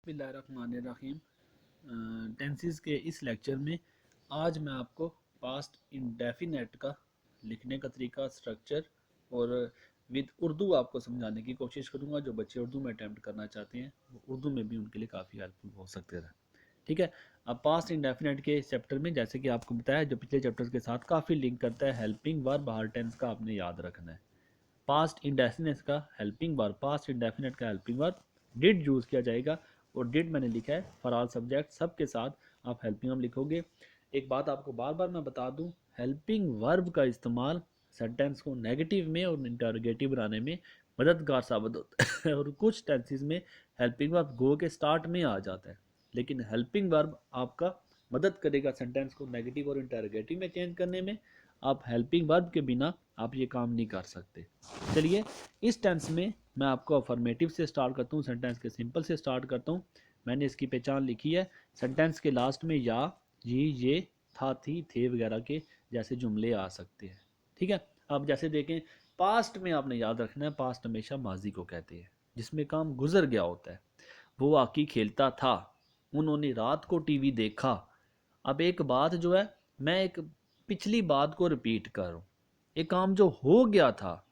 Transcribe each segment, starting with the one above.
बिस्मिल्लाहिर्रहमानिर्रहीम। टेंसेस के इस लेक्चर में आज मैं आपको पास्ट इंडेफिनेट का लिखने का तरीका, स्ट्रक्चर और विद उर्दू आपको समझाने की कोशिश करूंगा। जो बच्चे उर्दू में अटैम्प्ट करना चाहते हैं वो उर्दू में भी उनके लिए काफ़ी हेल्पफुल हो सकते हैं। ठीक है। अब पास्ट इंडेफिनेट के इस चैप्टर में, जैसे कि आपको बताया, जो पिछले चैप्टर्स के साथ काफ़ी लिंक करता है, हेल्पिंग वर्ब हर टेंस का आपने याद रखना है। पास्ट इंडेफिनेट का हेल्पिंग वर्ब, पास्ट इंडेफिनेट का हेल्पिंग वर्ब डिड यूज़ किया जाएगा। और डिड मैंने लिखा है फॉर ऑल सब्जेक्ट, सब के साथ आप हेल्पिंग वर्ब लिखोगे। एक बात आपको बार बार मैं बता दूं, हेल्पिंग वर्ब का इस्तेमाल सेंटेंस को नेगेटिव में और इंटरोगेटिव बनाने में मददगार साबित होता है। और कुछ टेंसेस में हेल्पिंग वर्ब गो के स्टार्ट में आ जाता है, लेकिन हेल्पिंग वर्ब आपका मदद करेगा सेंटेंस को नेगेटिव और इंटरोगेटिव में चेंज करने में। आप हेल्पिंग वर्ब के बिना आप ये काम नहीं कर सकते। चलिए, इस टेंस में मैं आपको अफर्मेटिव से स्टार्ट करता हूँ, सेंटेंस के सिंपल से स्टार्ट करता हूँ। मैंने इसकी पहचान लिखी है। सेंटेंस के लास्ट में या, ये, था, थी, थे वगैरह के जैसे जुमले आ सकते हैं। ठीक है। अब जैसे देखें, पास्ट में आपने याद रखना है, पास्ट हमेशा माजी को कहते हैं जिसमें काम गुजर गया होता है। वो आकी खेलता था, उन्होंने रात को टीवी देखा। अब एक बात जो है, मैं एक पिछली बात को रिपीट कर रहा हूँ। एक काम जो हो गया था,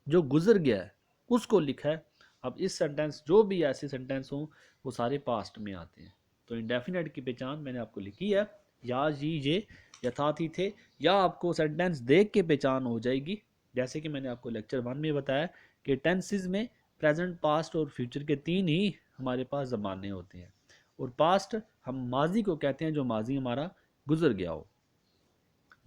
जो गुजर गया है, उसको लिखा है। अब इस सेंटेंस, जो भी ऐसे सेंटेंस हों, वो सारे पास्ट में आते हैं। तो इंडेफिनेट की पहचान मैंने आपको लिखी है, या, ये, यथार्थी थे। या आपको सेंटेंस देख के पहचान हो जाएगी, जैसे कि मैंने आपको लेक्चर 1 में बताया कि टेंसेस में प्रेजेंट, पास्ट और फ्यूचर के 3 ही हमारे पास ज़माने होते हैं। और पास्ट हम माजी को कहते हैं, जो माजी हमारा गुजर गया हो।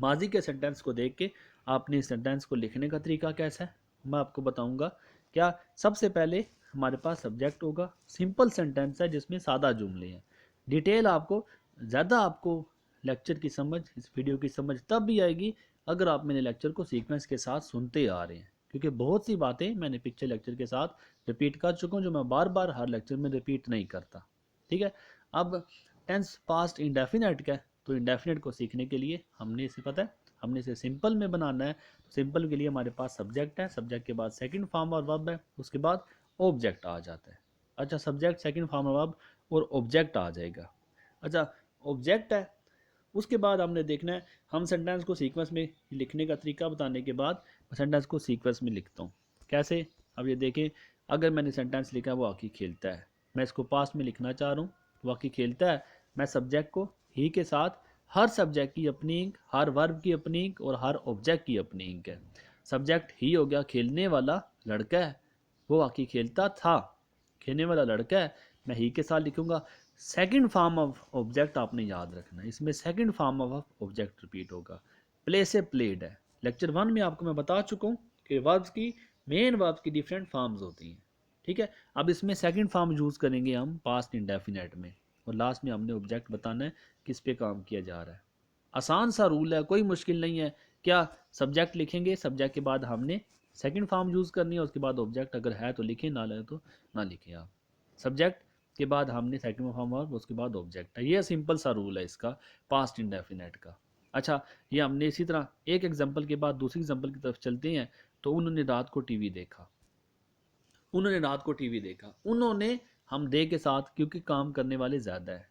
माजी के सेंटेंस को देख के आपने इस सेंटेंस को लिखने का तरीका कैसा है मैं आपको बताऊंगा। क्या, सबसे पहले हमारे पास सब्जेक्ट होगा। सिंपल सेंटेंस है जिसमें सादा जुमले हैं। डिटेल आपको, ज़्यादा आपको लेक्चर की समझ, इस वीडियो की समझ तब भी आएगी अगर आप मेरे लेक्चर को सीक्वेंस के साथ सुनते आ रहे हैं, क्योंकि बहुत सी बातें मैंने पिछले लेक्चर के साथ रिपीट कर चुका हूँ, जो मैं बार बार हर लेक्चर में रिपीट नहीं करता। ठीक है। अब टेंस पास्ट इंडेफिनेट का है, तो इंडेफिनेट को सीखने के लिए हमने इसे, पता है, हमने इसे सिंपल में बनाना है। तो सिंपल के लिए हमारे पास सब्जेक्ट है, सब्जेक्ट के बाद सेकंड फॉर्म और वर्ब है, उसके बाद ऑब्जेक्ट आ जाता है। अच्छा, सब्जेक्ट, सेकंड फॉर्म और वर्ब और ऑब्जेक्ट आ जाएगा। अच्छा, ऑब्जेक्ट है, उसके बाद हमने देखना है, हम सेंटेंस को सीक्वेंस में लिखने का तरीका बताने के बाद सेंटेंस को सीक्वेंस में लिखता हूँ। कैसे? अब ये देखें, अगर मैंने सेंटेंस लिखा है वो आकी खेलता है, मैं इसको पास्ट में लिखना चाह रहा हूँ, वो आकी खेलता है। मैं सब्जेक्ट को ही के साथ, हर सब्जेक्ट की अपनी इंक, हर वर्ब की अपनी इंक और हर ऑब्जेक्ट की अपनी इंक है। सब्जेक्ट ही हो गया, खेलने वाला लड़का है, वो आकी खेलता था, खेलने वाला लड़का है, मैं ही के साथ लिखूंगा। सेकंड फॉर्म ऑफ ऑब्जेक्ट आपने याद रखना है, इसमें second form of object repeat होगा। प्ले से प्लेड है। लेक्चर 1 में आपको मैं बता चुका हूँ कि वर्ब्स की, मेन वर्ब्स की डिफरेंट फॉर्म्स होती हैं। ठीक है। अब इसमें सेकंड फॉर्म यूज़ करेंगे हम पास्ट इंडेफिनेट में, और लास्ट में हमने ऑब्जेक्ट बताना है किस पे काम किया जा रहा है। आसान सा रूल है, कोई मुश्किल नहीं है। क्या, सब्जेक्ट लिखेंगे, सब्जेक्ट के बाद हमने सेकंड फॉर्म यूज़ करनी है, उसके बाद ऑब्जेक्ट, अगर है तो लिखें, ना ले तो ना लिखें। आप सब्जेक्ट के बाद हमने सेकंड फॉर्म वर्ब, उसके बाद ऑब्जेक्ट है। ये सिंपल सा रूल है इसका, पास्ट इंडेफिनेट का। अच्छा, ये हमने इसी तरह एक एग्जांपल के बाद दूसरी एग्जांपल की तरफ चलते हैं। तो उन्होंने रात को टीवी देखा, उन्होंने रात को टीवी देखा, उन्होंने हम दे के साथ, क्योंकि काम करने वाले ज़्यादा है।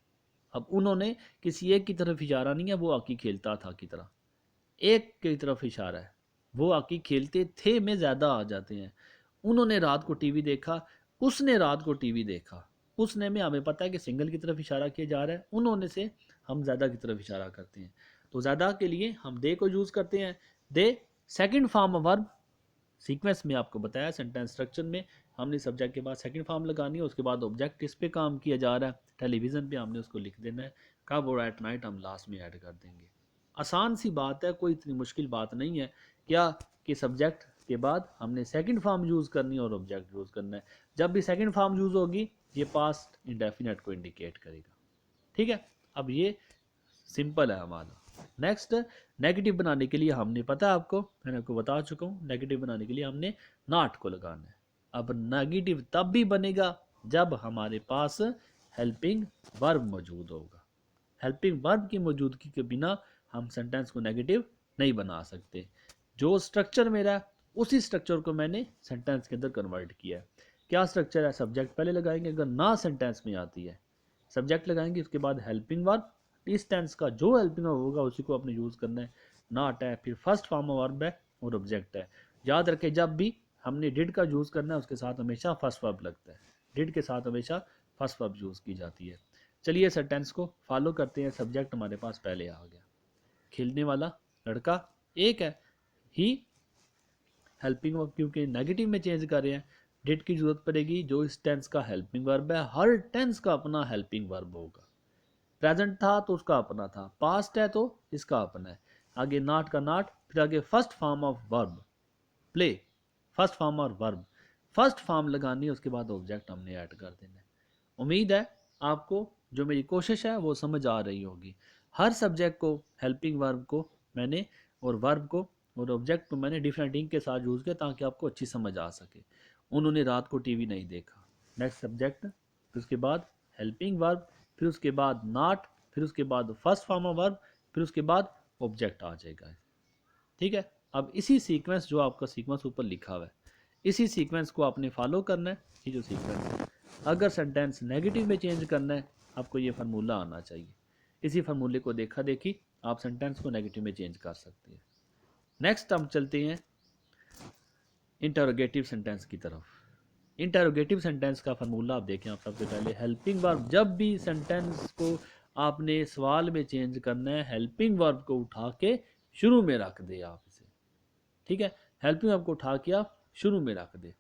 अब उन्होंने किसी एक की तरफ इशारा नहीं है, वो आकी खेलता था की तरह एक की तरफ इशारा है। वो आकी खेलते थे में ज़्यादा आ जाते हैं। उन्होंने रात को टीवी देखा, उसने रात को टीवी देखा। उसने में हमें पता है कि सिंगल की तरफ इशारा किया जा रहा है, उन्होंने से हम ज़्यादा की तरफ इशारा करते हैं। तो ज़्यादा के लिए हम दे को यूज़ करते हैं। दे सेकंड फॉर्म वर्ब, सीक्वेंस में आपको बताया सेंटेंस स्ट्रक्चर में हमने सब्जेक्ट के बाद सेकंड फॉर्म लगानी है, उसके बाद ऑब्जेक्ट किस पे काम किया जा रहा है, टेलीविज़न पे हमने उसको लिख देना है। कब और एट नाइट हम लास्ट में ऐड कर देंगे। आसान सी बात है, कोई इतनी मुश्किल बात नहीं है। क्या, कि सब्जेक्ट के बाद हमने सेकंड फॉर्म यूज़ करनी है और ऑब्जेक्ट यूज़ करना है। जब भी सेकंड फॉर्म यूज़ होगी, ये पास्ट इंडेफिनेट को इंडिकेट करेगा। ठीक है। अब ये सिंपल है हमारा। नेक्स्ट, नेगेटिव बनाने के लिए हमने, पता है आपको, मैंने आपको बता चुका हूँ, नेगेटिव बनाने के लिए हमने नॉट को लगाना है। अब नेगेटिव तब भी बनेगा जब हमारे पास हेल्पिंग वर्ब मौजूद होगा। हेल्पिंग वर्ब की मौजूदगी के बिना हम सेंटेंस को नेगेटिव नहीं बना सकते। जो स्ट्रक्चर मेरा है, उसी स्ट्रक्चर को मैंने सेंटेंस के अंदर कन्वर्ट किया है। क्या स्ट्रक्चर है? सब्जेक्ट पहले लगाएंगे, अगर ना सेंटेंस में आती है सब्जेक्ट लगाएंगे, उसके बाद हेल्पिंग वर्ब, इस टेंस का जो हेल्पिंग वर्ब होगा उसी को आपने यूज़ करना है। नॉट है, फिर फर्स्ट फॉर्म ऑफ वर्ब है और ऑब्जेक्ट है। याद रखें जब भी हमने डिड का यूज़ करना है उसके साथ हमेशा फर्स्ट वर्ब लगता है, डिड के साथ हमेशा फर्स्ट वर्ब यूज़ की जाती है। चलिए सेंटेंस को फॉलो करते हैं। सब्जेक्ट हमारे पास पहले आ गया, खेलने वाला लड़का एक है, ही हेल्पिंग वर्ब क्योंकि नेगेटिव में चेंज कर रहे हैं, डिड की जरूरत पड़ेगी जो इस टेंस का हेल्पिंग वर्ब है। हर टेंस का अपना हेल्पिंग वर्ब होगा। प्रेजेंट था तो उसका अपना था, पास्ट है तो इसका अपना है, आगे नॉट का नॉट, फिर आगे first form of verb play, first form और वर्ब, फर्स्ट फॉर्म लगानी है, उसके बाद ऑब्जेक्ट हमने ऐड कर देना है। उम्मीद है आपको जो मेरी कोशिश है वो समझ आ रही होगी। हर सब्जेक्ट को, हेल्पिंग वर्ब को मैंने और वर्ब को और ऑब्जेक्ट को मैंने डिफरेंट इंक के साथ यूज़ किया ताकि आपको अच्छी समझ आ सके। उन्होंने रात को टीवी नहीं देखा, नेक्स्ट सब्जेक्ट, फिर उसके बाद हेल्पिंग वर्ब, फिर उसके बाद नॉट, फिर उसके बाद फर्स्ट फॉर्म ऑफ वर्ब, फिर उसके बाद ऑब्जेक्ट आ जाएगा। ठीक है, अब इसी सीक्वेंस जो आपका सीक्वेंस ऊपर लिखा हुआ है, इसी सीक्वेंस को आपने फॉलो करना है। ये जो सीक्वेंस है, अगर सेंटेंस नेगेटिव में चेंज करना है आपको ये फार्मूला आना चाहिए। इसी फार्मूले को देखा देखी आप सेंटेंस को नेगेटिव में चेंज कर सकते हैं। नेक्स्ट हम चलते हैं इंटरोगेटिव सेंटेंस की तरफ। इंटरोगेटिव सेंटेंस का फार्मूला आप देखें। आप सबसे पहले हेल्पिंग वर्ब, जब भी सेंटेंस को आपने सवाल में चेंज करना है हेल्पिंग वर्ब को उठा के शुरू में रख दे आप इसे। ठीक है, हेल्पिंग वर्ब को उठा के आप शुरू में रख दे।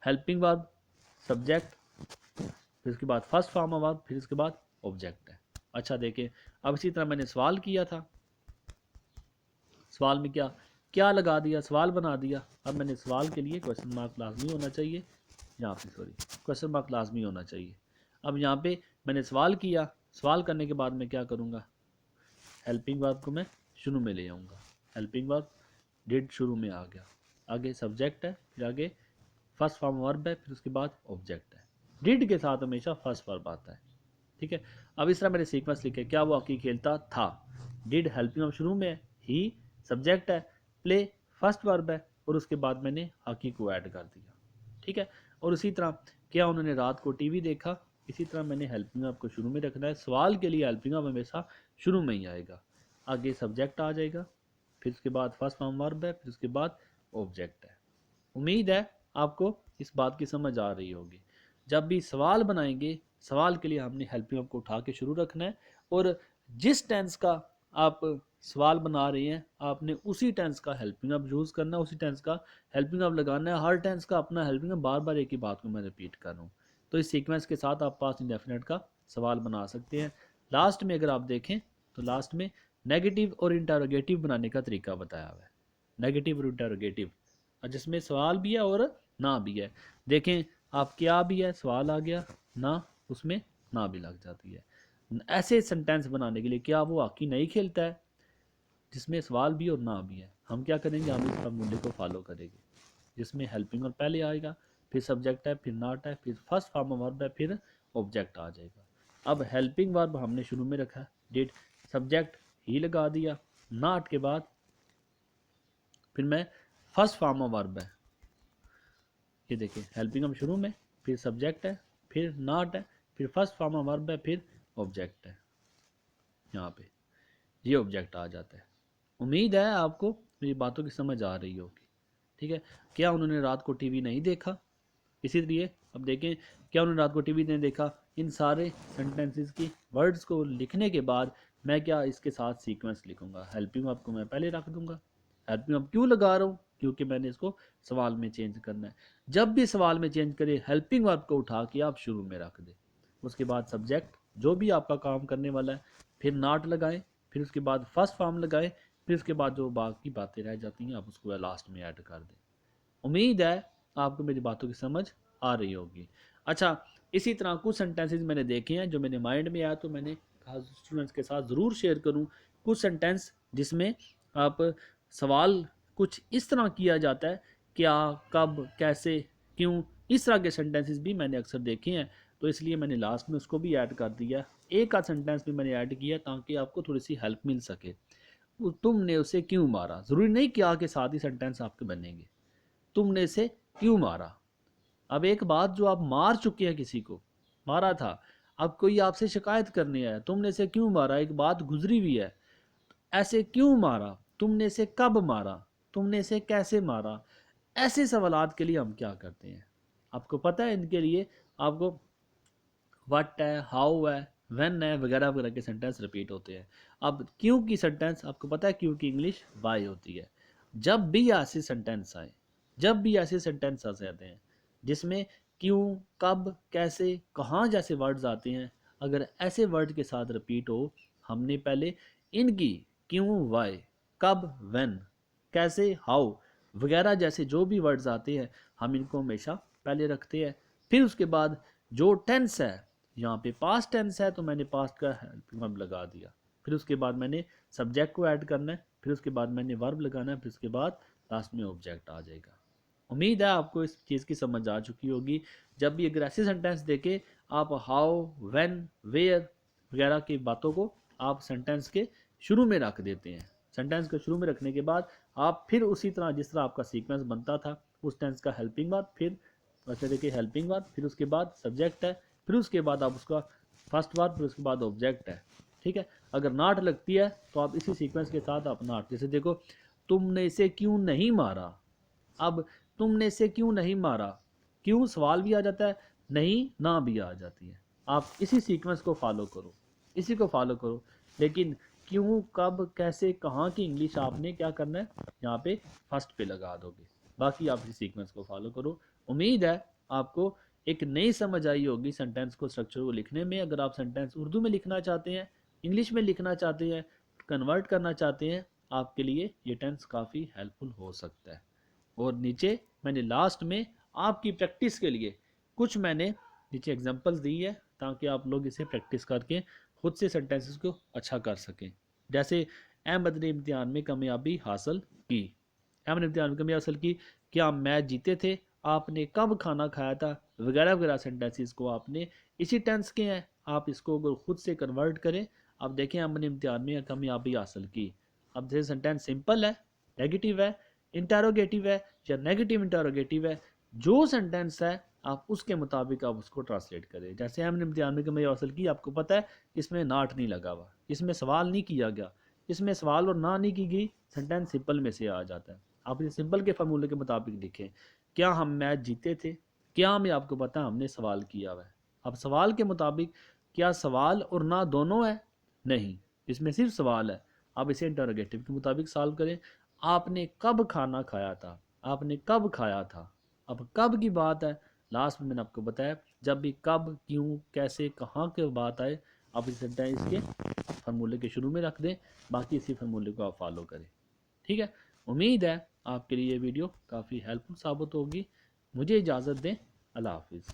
हेल्पिंग वर्ब, सब्जेक्ट, फिर उसके बाद फर्स्ट फॉर्म ऑफ वर्ब, फिर उसके बाद ऑब्जेक्ट है। अच्छा देखिए, अब इसी तरह मैंने सवाल किया था, सवाल में क्या क्या लगा दिया, सवाल बना दिया। अब मैंने सवाल के लिए क्वेश्चन मार्क लाजमी होना चाहिए, यहाँ पे सॉरी क्वेश्चन मार्क लाजमी होना चाहिए। अब यहाँ पे मैंने सवाल किया, सवाल करने के बाद मैं क्या करूँगा, हेल्पिंग वर्ब को मैं शुरू में ले आऊँगा। हेल्पिंग वर्ब डिड शुरू में आ गया, आगे सब्जेक्ट है, फिर आगे फर्स्ट फॉर्म वर्ब है, फिर उसके बाद ऑब्जेक्ट है। डिड के साथ हमेशा फर्स्ट वर्ब आता है। ठीक है, अब इस तरह मैंने सीक्वेंस लिखे, क्या वो हॉकी खेलता था, डिड हेल्पिंग वर्ब शुरू में है, ही सब्जेक्ट है, प्ले फर्स्ट वर्ब है, और उसके बाद मैंने हॉकी को ऐड कर दिया। ठीक है, और उसी तरह क्या उन्होंने रात को टीवी देखा, इसी तरह मैंने हेल्पिंग वर्ब को शुरू में रखना है। सवाल के लिए हेल्पिंग वर्ब हमेशा शुरू में ही आएगा, आगे सब्जेक्ट आ जाएगा, फिर उसके बाद फर्स्ट फॉर्म वर्ब है, फिर उसके बाद ऑब्जेक्ट है। उम्मीद है आपको इस बात की समझ आ रही होगी। जब भी सवाल बनाएंगे, सवाल के लिए हमने हेल्पिंग वर्ब को उठा के शुरू रखना है, और जिस टेंस का आप सवाल बना रहे हैं आपने उसी टेंस का हेल्पिंग वर्ब यूज़ करना है, उसी टेंस का हेल्पिंग वर्ब लगाना है। हर टेंस का अपना हेल्पिंग वर्ब, बार बार एक ही बात को मैं रिपीट कर रहा हूँ। तो इस सीक्वेंस के साथ आप पास्ट इंडेफिनिट का सवाल बना सकते हैं। लास्ट में अगर आप देखें तो लास्ट में नेगेटिव और इंटरोगेटिव बनाने का तरीका बताया हुआ है। नेगेटिव और इंटरोगेटिव, जिसमें सवाल भी है और ना भी है। देखें आप, क्या भी है, सवाल आ गया, ना, उसमें ना भी लग जाती है। ऐसे सेंटेंस बनाने के लिए, क्या वो हॉकी नहीं खेलता है, जिसमें सवाल भी और ना भी है, हम क्या करेंगे, हम इस फॉर्मूले को फॉलो करेंगे, जिसमें हेल्पिंग वर्ब पहले आएगा, फिर सब्जेक्ट है, फिर नॉट है, फिर फर्स्ट फॉर्म ऑफ वर्ब है, फिर ऑब्जेक्ट आ जाएगा। अब हेल्पिंग वर्ब हमने शुरू में रखा, डिड, सब्जेक्ट ही लगा दिया, नॉट के बाद फिर मैं फर्स्ट फॉर्म ऑफ वर्ब है, ये देखिए हेल्पिंग वर्ब शुरू में, फिर सब्जेक्ट है, फिर नॉट है, फिर फर्स्ट फॉर्म ऑफ वर्ब है, फिर ऑब्जेक्ट है। यहाँ पे ये ऑब्जेक्ट आ जाता है। उम्मीद है आपको मेरी बातों की समझ आ रही होगी। ठीक है, क्या उन्होंने रात को टीवी नहीं देखा, इसी लिए अब देखें, क्या उन्होंने रात को टीवी नहीं देखा, इन सारे सेंटेंसेस की वर्ड्स को लिखने के बाद मैं क्या इसके साथ सीक्वेंस लिखूंगा, हेल्पिंग वर्ब को मैं पहले रख दूंगा। हेल्पिंग वर्ब क्यों लगा रहा हूँ, क्योंकि मैंने इसको सवाल में चेंज करना है। जब भी सवाल में चेंज करें हेल्पिंग वर्ब को उठा के आप शुरू में रख दें, उसके बाद सब्जेक्ट जो भी आपका काम करने वाला है, फिर नॉट लगाएं, फिर उसके बाद फर्स्ट फॉर्म लगाएं, फिर उसके बाद जो बाकी बातें रह जाती हैं आप उसको लास्ट में ऐड कर दें। उम्मीद है आपको मेरी बातों की समझ आ रही होगी। अच्छा, इसी तरह कुछ सेंटेंसेस मैंने देखे हैं जो मेरे माइंड में आया तो मैंने कहा स्टूडेंट्स के साथ ज़रूर शेयर करूं। कुछ सेंटेंस जिसमें आप सवाल कुछ इस तरह किया जाता है, क्या, कब, कैसे, क्यों, इस तरह के सेंटेंसेस भी मैंने अक्सर देखे हैं, तो इसलिए मैंने लास्ट में उसको भी ऐड कर दिया। एक आध सेंटेंस भी मैंने ऐड किया ताकि आपको थोड़ी सी हेल्प मिल सके। तुमने उसे क्यों मारा, ज़रूरी नहीं कि आगे साथ ही सेंटेंस आपके बनेंगे, तुमने इसे क्यों मारा। अब एक बात, जो आप मार चुके हैं, किसी को मारा था, अब कोई आपसे शिकायत करने आया, तुमने इसे क्यों मारा, एक बात गुजरी हुई है, ऐसे क्यों मारा, तुमने इसे कब मारा, तुमने इसे कैसे मारा, ऐसे सवालात के लिए हम क्या करते हैं, आपको पता है इनके लिए आपको व्हाट है, हाउ है, व्हेन है, वगैरह वगैरह के सेंटेंस रिपीट होते हैं। अब क्यों की सेंटेंस आपको पता है, क्यों की इंग्लिश वाई होती है। जब भी ऐसे सेंटेंस आए, जब भी ऐसे सेंटेंस आ जाते हैं जिसमें क्यों, कब, कैसे, कहाँ जैसे वर्ड्स आते हैं, अगर ऐसे वर्ड के साथ रिपीट हो, हमने पहले इनकी क्यों, वाई, कब, व्हेन, कैसे, हाउ वगैरह जैसे जो भी वर्ड्स आते हैं, हम इनको हमेशा पहले रखते हैं। फिर उसके बाद जो टेंस है, यहाँ पे पास्ट टेंस है तो मैंने पास्ट का वर्ब लगा दिया, फिर उसके बाद मैंने सब्जेक्ट को ऐड करना है, फिर उसके बाद मैंने वर्ब लगाना है, फिर उसके बाद लास्ट में ऑब्जेक्ट आ जाएगा। उम्मीद है आपको इस चीज़ की समझ आ चुकी होगी। जब भी अगर ऐसे सेंटेंस देखे, आप हाउ, व्हेन, वेयर वगैरह की बातों को आप सेंटेंस के शुरू में रख देते हैं। सेंटेंस को शुरू में रखने के बाद आप फिर उसी तरह जिस तरह आपका सीक्वेंस बनता था, उस टेंस का हेल्पिंग वर्ब, फिर वैसे देखिए हेल्पिंग वर्ब, फिर उसके बाद सब्जेक्ट है, फिर उसके बाद आप उसका फर्स्ट वर्ब, फिर उसके बाद ऑब्जेक्ट है। ठीक है, अगर नाट लगती है तो आप इसी सीक्वेंस के साथ आप नाट, जैसे देखो तुमने इसे क्यों नहीं मारा, अब तुमने इसे क्यों नहीं मारा, क्यों सवाल भी आ जाता है, नहीं ना भी आ जाती है। आप इसी सीक्वेंस को फॉलो करो, इसी को फॉलो करो, लेकिन क्यों, कब, कैसे, कहाँ की इंग्लिश आपने क्या करना है, यहाँ पे फर्स्ट पे लगा दोगे। बाकी आप इसी सीक्वेंस को फॉलो करो। उम्मीद है आपको एक नई समझ आई होगी सेंटेंस को, स्ट्रक्चर को लिखने में। अगर आप सेंटेंस उर्दू में लिखना चाहते हैं, इंग्लिश में लिखना चाहते हैं, कन्वर्ट करना चाहते हैं, आपके लिए ये टेंस काफ़ी हेल्पफुल हो सकता है। और नीचे मैंने लास्ट में आपकी प्रैक्टिस के लिए कुछ मैंने नीचे एग्जांपल्स दी है, ताकि आप लोग इसे प्रैक्टिस करके खुद से सेंटेंसेस को अच्छा कर सकें। जैसे अहमद ने इम्तिहान में कामयाबी हासिल की, अहमद ने इम्तिहान में कामयाबी हासिल की, क्या मैच जीते थे, आपने कब खाना खाया था, वगैरह वगैरह सेंटेंसेस को आपने इसी टेंस के हैं, आप इसको अगर खुद से कन्वर्ट करें, आप देखें अहमद ने इम्तिहान में कामयाबी हासिल की। अब जैसे सेंटेंस सिंपल है, नेगेटिव है, इंटेरोगेटिव है या नेगेटिव इंटेरोगेटिव है, जो सेंटेंस है आप उसके मुताबिक आप उसको ट्रांसलेट करें। जैसे हमने इम्तिहान में कमाई हासिल की, आपको पता है इसमें नाट नहीं लगा हुआ, इसमें सवाल नहीं किया गया, इसमें सवाल और ना नहीं की गई, सेंटेंस सिंपल में से आ जाता है। आप इसे सिंपल के फार्मूले के मुताबिक लिखें, क्या हम मैच जीते थे, क्या हमें, आपको पता है हमने सवाल किया हुआ है। अब सवाल के मुताबिक क्या सवाल और ना दोनों है, नहीं, इसमें सिर्फ सवाल है, आप इसे इंटरोगेटिव के मुताबिक सॉल्व करें। आपने कब खाना खाया था, आपने कब खाया था, अब कब की बात है, लास्ट में मैंने आपको बताया, जब भी कब, क्यों, कैसे, कहाँ की बात आए, आप इस सेंटेंस के फार्मूले के शुरू में रख दें, बाकी इसी फार्मूले को आप फॉलो करें। ठीक है, उम्मीद है आपके लिए ये वीडियो काफ़ी हेल्पफुल साबित होगी। मुझे इजाज़त दें, अल्लाह हाफिज़।